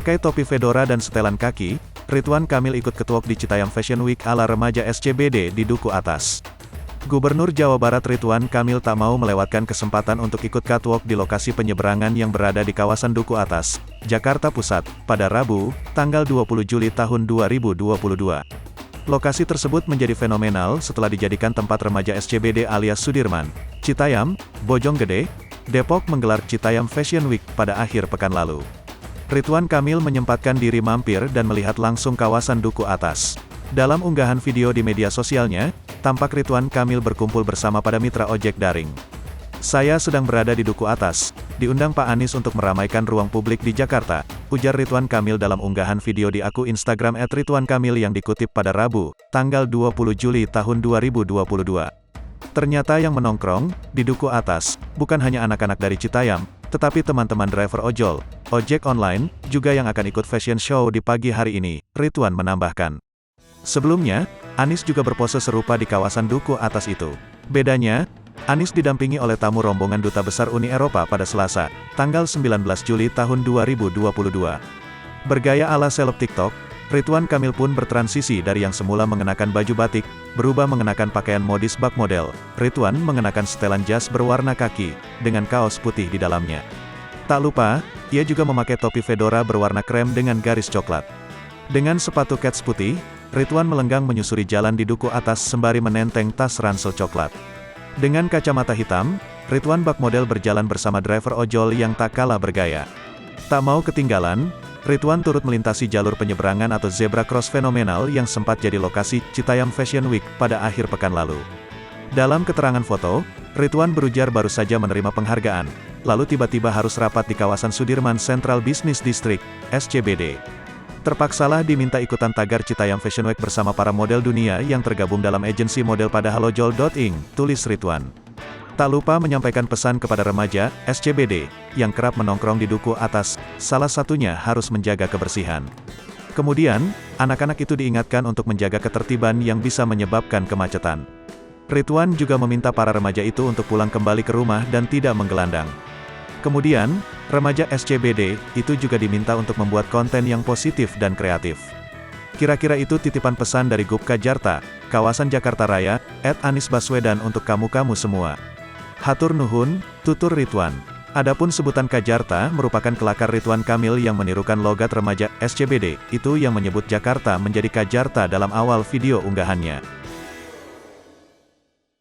Memakai topi fedora dan setelan kaki, Ridwan Kamil ikut catwalk di Citayam Fashion Week ala remaja SCBD di Duku Atas. Gubernur Jawa Barat Ridwan Kamil tak mau melewatkan kesempatan untuk ikut catwalk di lokasi penyeberangan yang berada di kawasan Duku Atas, Jakarta Pusat, pada Rabu, tanggal 20 Juli tahun 2022. Lokasi tersebut menjadi fenomenal setelah dijadikan tempat remaja SCBD alias Sudirman, Citayam, Bojonggede, Depok menggelar Citayam Fashion Week pada akhir pekan lalu. Ridwan Kamil menyempatkan diri mampir dan melihat langsung kawasan Duku Atas. Dalam unggahan video di media sosialnya, tampak Ridwan Kamil berkumpul bersama para mitra ojek daring. "Saya sedang berada di Duku Atas, diundang Pak Anies untuk meramaikan ruang publik di Jakarta," ujar Ridwan Kamil dalam unggahan video di akun Instagram @ridwankamil yang dikutip pada Rabu, tanggal 20 Juli tahun 2022. Ternyata yang menongkrong di Duku Atas bukan hanya anak-anak dari Citayam, tetapi teman-teman driver ojol, ojek online, juga yang akan ikut fashion show di pagi hari ini, Ridwan menambahkan. Sebelumnya, Anies juga berpose serupa di kawasan Duku Atas itu. Bedanya, Anies didampingi oleh tamu rombongan Duta Besar Uni Eropa pada Selasa, tanggal 19 Juli tahun 2022. Bergaya ala seleb TikTok, Ridwan Kamil pun bertransisi dari yang semula mengenakan baju batik, berubah mengenakan pakaian modis bak model. Ridwan mengenakan setelan jas berwarna kaki, dengan kaos putih di dalamnya. Tak lupa, ia juga memakai topi fedora berwarna krem dengan garis coklat. Dengan sepatu kets putih, Ridwan melenggang menyusuri jalan di Duku Atas sembari menenteng tas ransel coklat. Dengan kacamata hitam, Ridwan bak model berjalan bersama driver ojol yang tak kalah bergaya. Tak mau ketinggalan, Ridwan turut melintasi jalur penyeberangan atau zebra cross fenomenal yang sempat jadi lokasi Citayam Fashion Week pada akhir pekan lalu. Dalam keterangan foto, Ridwan berujar baru saja menerima penghargaan, lalu tiba-tiba harus rapat di kawasan Sudirman Central Business District, SCBD. Terpaksalah diminta ikutan tagar Citayam Fashion Week bersama para model dunia yang tergabung dalam agensi model pada halojol.ing, tulis Ridwan. Tak lupa menyampaikan pesan kepada remaja, SCBD, yang kerap menongkrong di Duku Atas, salah satunya harus menjaga kebersihan. Kemudian, anak-anak itu diingatkan untuk menjaga ketertiban yang bisa menyebabkan kemacetan. Ridwan juga meminta para remaja itu untuk pulang kembali ke rumah dan tidak menggelandang. Kemudian, remaja SCBD itu juga diminta untuk membuat konten yang positif dan kreatif. Kira-kira itu titipan pesan dari Gubka Jarta, kawasan Jakarta Raya, @Anies Baswedan untuk kamu-kamu semua. Hatur nuhun, tutur Ridwan. Adapun sebutan Kajarta merupakan kelakar Ridwan Kamil yang menirukan logat remaja SCBD, itu yang menyebut Jakarta menjadi Kajarta dalam awal video unggahannya.